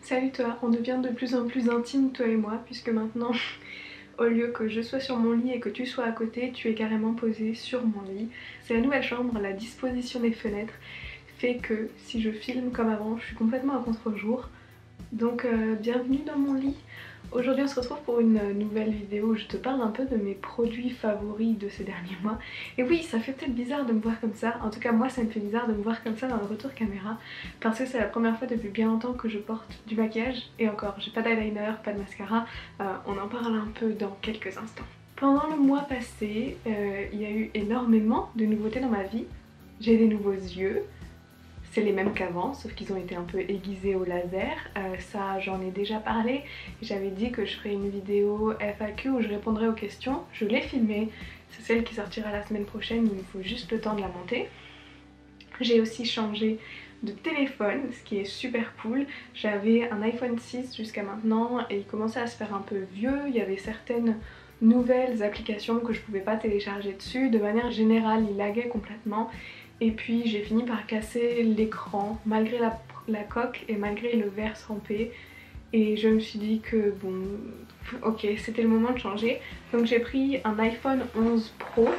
Salut toi, on devient de plus en plus intime toi et moi puisque maintenant au lieu que je sois sur mon lit et que tu sois à côté, tu es carrément posé sur mon lit. C'est la nouvelle chambre, la disposition des fenêtres fait que si je filme comme avant, je suis complètement à contre-jour. Donc bienvenue dans mon lit. Aujourd'hui on se retrouve pour une nouvelle vidéo où je te parle un peu de mes produits favoris de ces derniers mois. Et oui, ça fait peut-être bizarre de me voir comme ça, en tout cas moi ça me fait bizarre de me voir comme ça dans le retour caméra parce que c'est la première fois depuis bien longtemps que je porte du maquillage et encore, j'ai pas d'eyeliner, pas de mascara, on en parle un peu dans quelques instants. Pendant le mois passé, il y a eu énormément de nouveautés dans ma vie. J'ai des nouveaux yeux. C'est les mêmes qu'avant, sauf qu'ils ont été un peu aiguisés au laser. Ça, j'en ai déjà parlé. J'avais dit que je ferais une vidéo FAQ où je répondrai aux questions. Je l'ai filmée. C'est celle qui sortira la semaine prochaine. Il me faut juste le temps de la monter. J'ai aussi changé de téléphone, ce qui est super cool. J'avais un iPhone 6 jusqu'à maintenant et il commençait à se faire un peu vieux. Il y avait certaines nouvelles applications que je pouvais pas télécharger dessus. De manière générale, il laguait complètement. Et puis j'ai fini par casser l'écran malgré la coque et malgré le verre trempé. Et je me suis dit que bon, ok, c'était le moment de changer. Donc j'ai pris un iPhone 11 Pro.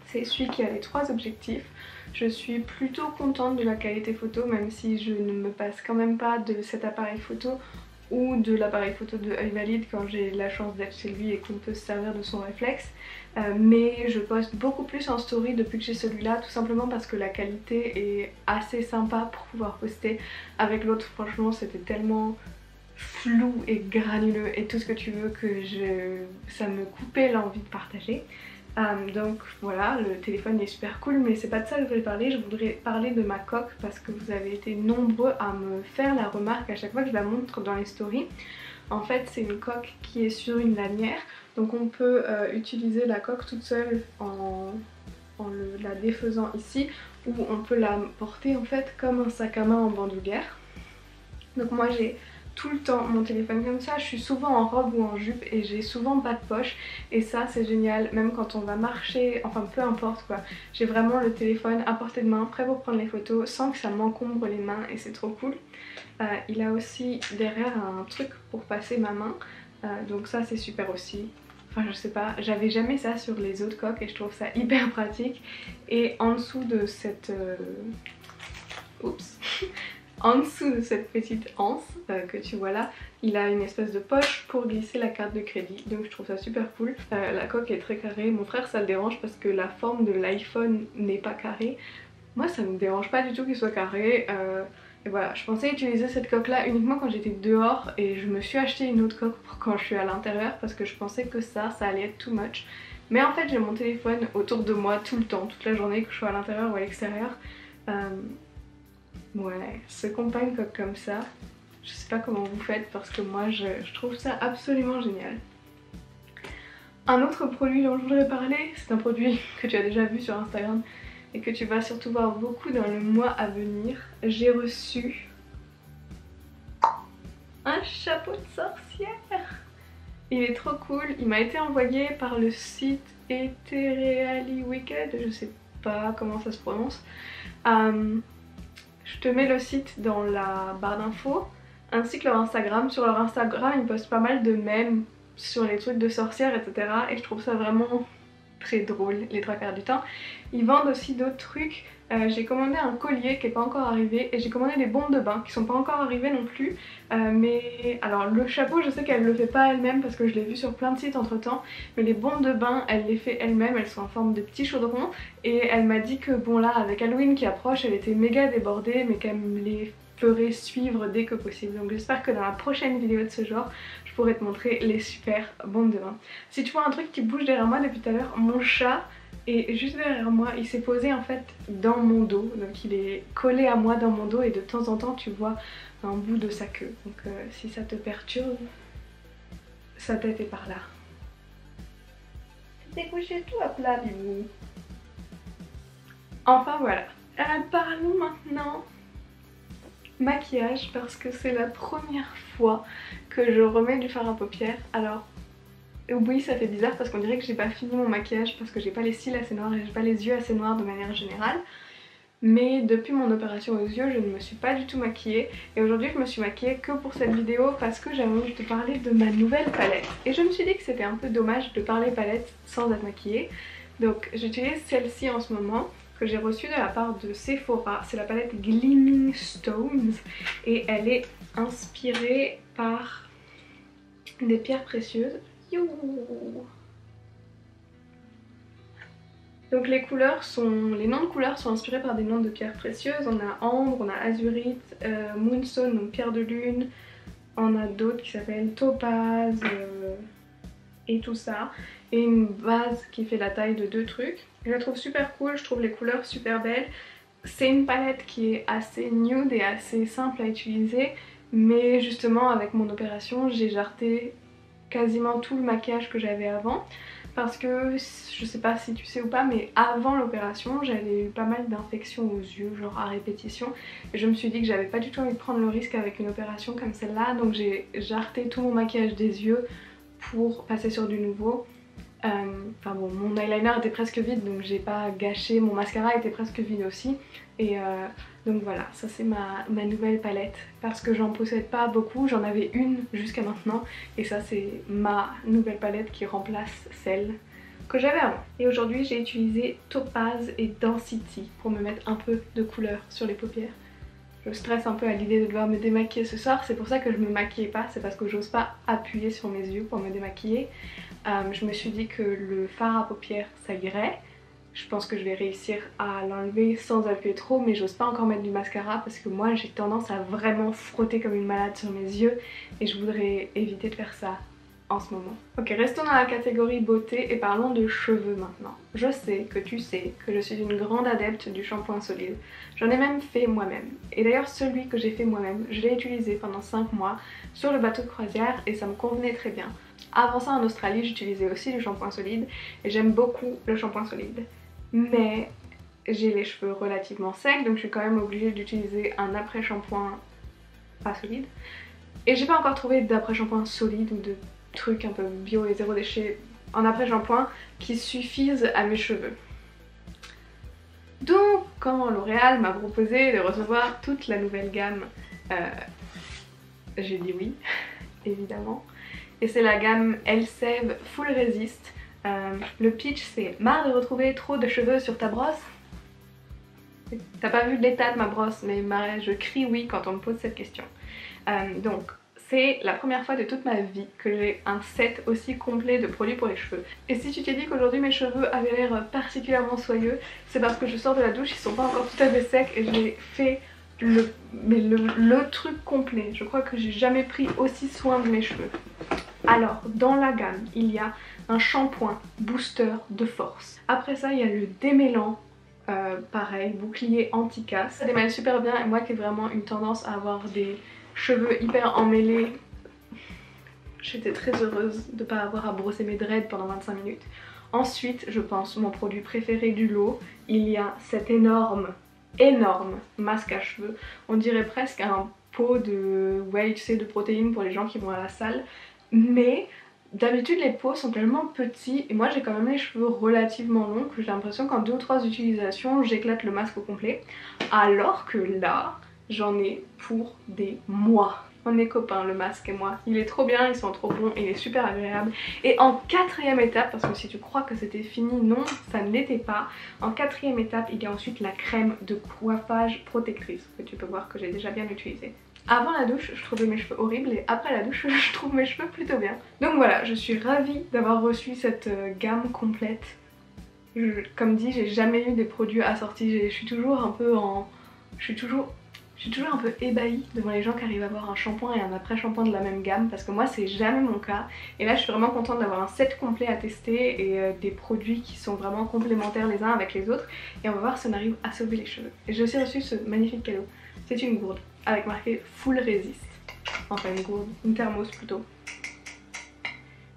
C'est celui qui a les 3 objectifs. Je suis plutôt contente de la qualité photo, même si je ne me passe quand même pas de cet appareil photo ou de l'appareil photo de Œil Valide quand j'ai la chance d'être chez lui et qu'on peut se servir de son réflexe. Mais je poste beaucoup plus en story depuis que j'ai celui-là, tout simplement parce que la qualité est assez sympa pour pouvoir poster. Avec l'autre, franchement, c'était tellement flou et granuleux et tout ce que tu veux que ça me coupait l'envie de partager. Donc voilà, le téléphone est super cool, mais c'est pas de ça que je voulais parler. Je voudrais parler de ma coque parce que vous avez été nombreux à me faire la remarque à chaque fois que je la montre dans les stories. En fait, c'est une coque qui est sur une lanière, donc on peut utiliser la coque toute seule en la défaisant ici, ou on peut la porter en fait comme un sac à main en bandoulière. Donc moi j'ai tout le temps mon téléphone comme ça, je suis souvent en robe ou en jupe et j'ai souvent pas de poche et ça c'est génial, même quand on va marcher, enfin peu importe quoi, j'ai vraiment le téléphone à portée de main, prêt pour prendre les photos sans que ça m'encombre les mains et c'est trop cool. Il a aussi derrière un truc pour passer ma main, donc ça c'est super aussi. Enfin je sais pas, j'avais jamais ça sur les autres coques et je trouve ça hyper pratique. Et en dessous de cette... Oups. En dessous de cette petite anse que tu vois là, il a une espèce de poche pour glisser la carte de crédit, donc je trouve ça super cool. La coque est très carrée, mon frère ça le dérange parce que la forme de l'iPhone n'est pas carrée. Moi ça me dérange pas du tout qu'il soit carré. Et voilà, je pensais utiliser cette coque là uniquement quand j'étais dehors et je me suis acheté une autre coque pour quand je suis à l'intérieur parce que je pensais que ça allait être too much. Mais en fait j'ai mon téléphone autour de moi tout le temps, toute la journée, que je sois à l'intérieur ou à l'extérieur. Ouais, se compagne comme ça, je sais pas comment vous faites parce que moi je trouve ça absolument génial. Un autre produit dont je voudrais parler, c'est un produit que tu as déjà vu sur Instagram et que tu vas surtout voir beaucoup dans le mois à venir. J'ai reçu un chapeau de sorcière. Il est trop cool, il m'a été envoyé par le site Ethereally Wicked, je sais pas comment ça se prononce. Je te mets le site dans la barre d'infos, ainsi que leur Instagram. Sur leur Instagram, ils postent pas mal de mèmes sur les trucs de sorcières, etc. Et je trouve ça vraiment très drôle les 3/4 du temps. Ils vendent aussi d'autres trucs. J'ai commandé un collier qui n'est pas encore arrivé et j'ai commandé des bombes de bain qui sont pas encore arrivées non plus. Mais alors le chapeau, je sais qu'elle le fait pas elle-même parce que je l'ai vu sur plein de sites entre temps. Mais les bombes de bain, elle les fait elle-même, elles sont en forme de petits chaudrons. Et elle m'a dit que bon là, avec Halloween qui approche, elle était méga débordée mais qu'elle me les ferait suivre dès que possible. Donc j'espère que dans la prochaine vidéo de ce genre, je pourrai te montrer les super bombes de bain. Si tu vois un truc qui bouge derrière moi depuis tout à l'heure, mon chat est juste derrière moi, il s'est posé en fait dans mon dos, donc il est collé à moi dans mon dos et de temps en temps tu vois un bout de sa queue. Donc si ça te perturbe, sa tête est par là. T'es couché tout à plat, bibou. Enfin voilà, parlons maintenant maquillage parce que c'est la première fois que je remets du fard à paupières. Alors oui, ça fait bizarre parce qu'on dirait que j'ai pas fini mon maquillage parce que j'ai pas les cils assez noirs et j'ai pas les yeux assez noirs de manière générale. mais depuis mon opération aux yeux je ne me suis pas du tout maquillée et aujourd'hui je me suis maquillée que pour cette vidéo parce que j'avais envie de te parler de ma nouvelle palette et je me suis dit que c'était un peu dommage de parler palette sans être maquillée. Donc j'utilise celle-ci en ce moment que j'ai reçue de la part de Sephora, c'est la palette Gleaming Stones et elle est inspirée par des pierres précieuses. Youh. Donc les noms de couleurs sont inspirés par des noms de pierres précieuses. On a ambre, on a azurite, moonstone, donc pierre de lune. On a d'autres qui s'appellent topaz et tout ça. Et une base qui fait la taille de 2 trucs. Je la trouve super cool, je trouve les couleurs super belles. C'est une palette qui est assez nude et assez simple à utiliser. Mais justement avec mon opération j'ai jarté quasiment tout le maquillage que j'avais avant. Parce que je sais pas si tu sais ou pas mais avant l'opération j'avais eu pas mal d'infections aux yeux genre à répétition et je me suis dit que j'avais pas du tout envie de prendre le risque avec une opération comme celle-là donc j'ai jarté tout mon maquillage des yeux pour passer sur du nouveau. Enfin bon, mon eyeliner était presque vide donc j'ai pas gâché, mon mascara était presque vide aussi et donc voilà, ça c'est ma nouvelle palette parce que j'en possède pas beaucoup, j'en avais une jusqu'à maintenant et ça c'est ma nouvelle palette qui remplace celle que j'avais avant. Et aujourd'hui j'ai utilisé Topaz et Density pour me mettre un peu de couleur sur les paupières. Je stresse un peu à l'idée de devoir me démaquiller ce soir, c'est pour ça que je me maquillais pas, c'est parce que j'ose pas appuyer sur mes yeux pour me démaquiller. Je me suis dit que le fard à paupières ça irait. Je pense que je vais réussir à l'enlever sans appuyer trop mais j'ose pas encore mettre du mascara parce que moi j'ai tendance à vraiment frotter comme une malade sur mes yeux et je voudrais éviter de faire ça en ce moment. Ok, restons dans la catégorie beauté et parlons de cheveux maintenant. Je sais que tu sais que je suis une grande adepte du shampoing solide. J'en ai même fait moi-même. Et d'ailleurs celui que j'ai fait moi-même, je l'ai utilisé pendant 5 mois sur le bateau de croisière et ça me convenait très bien. Avant ça en Australie j'utilisais aussi du shampoing solide et j'aime beaucoup le shampoing solide. Mais j'ai les cheveux relativement secs donc je suis quand même obligée d'utiliser un après-shampoing pas solide. Et j'ai pas encore trouvé d'après-shampoing solide ou de trucs un peu bio et zéro déchet en après-shampoing qui suffisent à mes cheveux. Donc quand L'Oréal m'a proposé de recevoir toute la nouvelle gamme, j'ai dit oui, évidemment. Et c'est la gamme Elseve Full Resist. Le pitch c'est: marre de retrouver trop de cheveux sur ta brosse? T'as pas vu l'état de ma brosse mais je crie oui quand on me pose cette question. Donc c'est la première fois de toute ma vie que j'ai un set aussi complet de produits pour les cheveux. Et si tu t'es dit qu'aujourd'hui mes cheveux avaient l'air particulièrement soyeux, c'est parce que je sors de la douche, ils sont pas encore tout à fait secs et j'ai fait le truc complet. Je crois que j'ai jamais pris aussi soin de mes cheveux. Alors dans la gamme il y a un shampoing booster de force. Après ça il y a le démêlant, pareil, bouclier anti-casse. Ça démêle super bien et moi qui ai vraiment une tendance à avoir des cheveux hyper emmêlés, j'étais très heureuse de ne pas avoir à brosser mes dreads pendant 25 minutes. Ensuite je pense mon produit préféré du lot, il y a cet énorme masque à cheveux. On dirait presque un pot de, ouais, tu sais, de protéines pour les gens qui vont à la salle. Mais d'habitude les pots sont tellement petits et moi j'ai quand même les cheveux relativement longs que j'ai l'impression qu'en 2 ou 3 utilisations j'éclate le masque au complet. Alors que là j'en ai pour des mois. On est copains le masque et moi. Il est trop bien, ils sont trop bons, il est super agréable. Et en 4e étape, parce que si tu crois que c'était fini, non ça ne l'était pas. En 4e étape il y a ensuite la crème de coiffage protectrice que tu peux voir que j'ai déjà bien utilisée. Avant la douche je trouvais mes cheveux horribles et après la douche je trouve mes cheveux plutôt bien. Donc voilà, je suis ravie d'avoir reçu cette gamme complète. Comme dit, j'ai jamais eu des produits assortis, je suis toujours un peu en... Je suis toujours un peu ébahie devant les gens qui arrivent à avoir un shampoing et un après-shampoing de la même gamme parce que moi c'est jamais mon cas. Et là je suis vraiment contente d'avoir un set complet à tester et des produits qui sont vraiment complémentaires les uns avec les autres. Et on va voir si on arrive à sauver les cheveux. Et j'ai aussi reçu ce magnifique cadeau. C'est une gourde avec marqué Full Resist. Enfin une gourde, une thermos plutôt.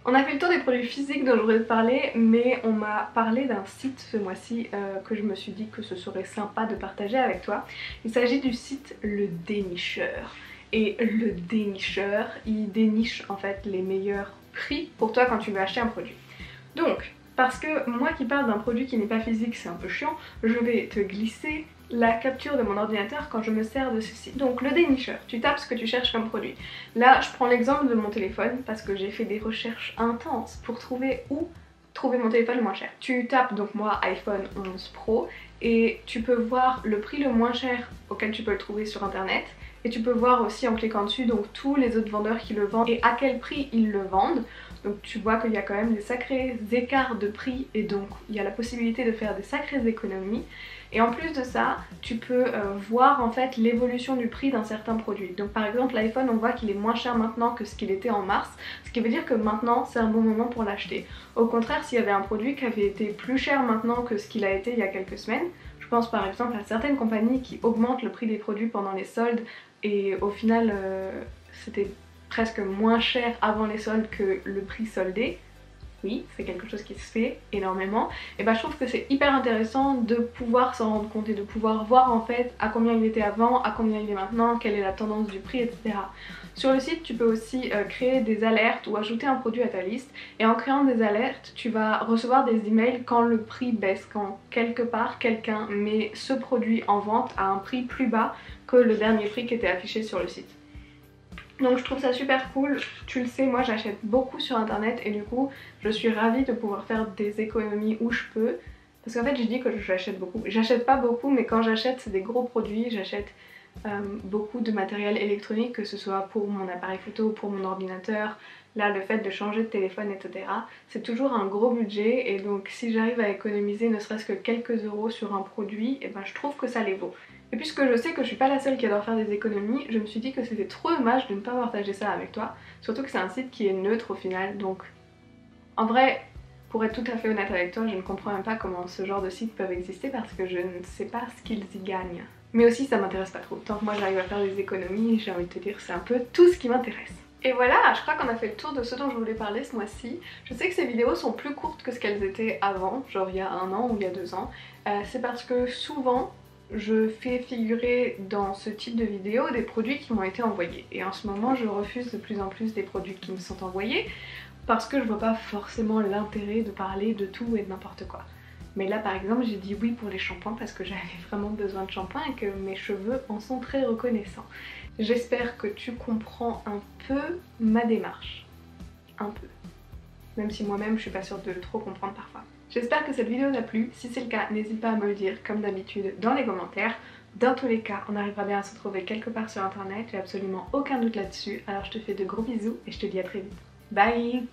On a fait le tour des produits physiques dont je voulais te parler, mais on m'a parlé d'un site ce mois-ci que je me suis dit que ce serait sympa de partager avec toi. Il s'agit du site Le Dénicheur. Et Le Dénicheur, il déniche en fait les meilleurs prix pour toi quand tu veux acheter un produit. Donc, parce que moi qui parle d'un produit qui n'est pas physique, c'est un peu chiant, je vais te glisser la capture de mon ordinateur quand je me sers de ceci. Donc le dénicheur, tu tapes ce que tu cherches comme produit. Là je prends l'exemple de mon téléphone parce que j'ai fait des recherches intenses pour trouver où trouver mon téléphone le moins cher. Tu tapes donc moi iPhone 11 Pro et tu peux voir le prix le moins cher auquel tu peux le trouver sur internet. Et tu peux voir aussi en cliquant dessus donc tous les autres vendeurs qui le vendent et à quel prix ils le vendent. Donc tu vois qu'il y a quand même des sacrés écarts de prix et donc il y a la possibilité de faire des sacrées économies. Et en plus de ça, tu peux voir en fait l'évolution du prix d'un certain produit. Donc par exemple l'iPhone, on voit qu'il est moins cher maintenant que ce qu'il était en mars, ce qui veut dire que maintenant c'est un bon moment pour l'acheter. Au contraire, s'il y avait un produit qui avait été plus cher maintenant que ce qu'il a été il y a quelques semaines, je pense par exemple à certaines compagnies qui augmentent le prix des produits pendant les soldes et au final c'était presque moins cher avant les soldes que le prix soldé. Oui, c'est quelque chose qui se fait énormément. Et bah je trouve que c'est hyper intéressant de pouvoir s'en rendre compte et de pouvoir voir en fait à combien il était avant, à combien il est maintenant, quelle est la tendance du prix, etc. Sur le site, tu peux aussi créer des alertes ou ajouter un produit à ta liste. Et en créant des alertes, tu vas recevoir des emails quand le prix baisse, quand quelque part quelqu'un met ce produit en vente à un prix plus bas que le dernier prix qui était affiché sur le site. Donc je trouve ça super cool, tu le sais, moi j'achète beaucoup sur internet et du coup je suis ravie de pouvoir faire des économies où je peux. Parce qu'en fait je dis que j'achète beaucoup, j'achète pas beaucoup mais quand j'achète c'est des gros produits, j'achète beaucoup de matériel électronique, que ce soit pour mon appareil photo, pour mon ordinateur. Là le fait de changer de téléphone etc, c'est toujours un gros budget et donc si j'arrive à économiser ne serait-ce que quelques euros sur un produit, et ben je trouve que ça les vaut. Et puisque je sais que je suis pas la seule qui adore faire des économies, je me suis dit que c'était trop dommage de ne pas partager ça avec toi, surtout que c'est un site qui est neutre au final, donc en vrai, pour être tout à fait honnête avec toi, je ne comprends même pas comment ce genre de sites peuvent exister parce que je ne sais pas ce qu'ils y gagnent. Mais aussi ça m'intéresse pas trop, tant que moi j'arrive à faire des économies, j'ai envie de te dire c'est un peu tout ce qui m'intéresse. Et voilà, je crois qu'on a fait le tour de ce dont je voulais parler ce mois-ci. Je sais que ces vidéos sont plus courtes que ce qu'elles étaient avant, genre il y a 1 an ou il y a 2 ans. C'est parce que souvent, je fais figurer dans ce type de vidéo des produits qui m'ont été envoyés. Et en ce moment, je refuse de plus en plus des produits qui me sont envoyés parce que je vois pas forcément l'intérêt de parler de tout et de n'importe quoi. Mais là par exemple j'ai dit oui pour les shampoings parce que j'avais vraiment besoin de shampoing et que mes cheveux en sont très reconnaissants. J'espère que tu comprends un peu ma démarche. Un peu. Même si moi-même je suis pas sûre de trop comprendre parfois. J'espère que cette vidéo t'a plu. Si c'est le cas, n'hésite pas à me le dire comme d'habitude dans les commentaires. Dans tous les cas, on arrivera bien à se retrouver quelque part sur internet, j'ai absolument aucun doute là-dessus. Alors je te fais de gros bisous et je te dis à très vite. Bye!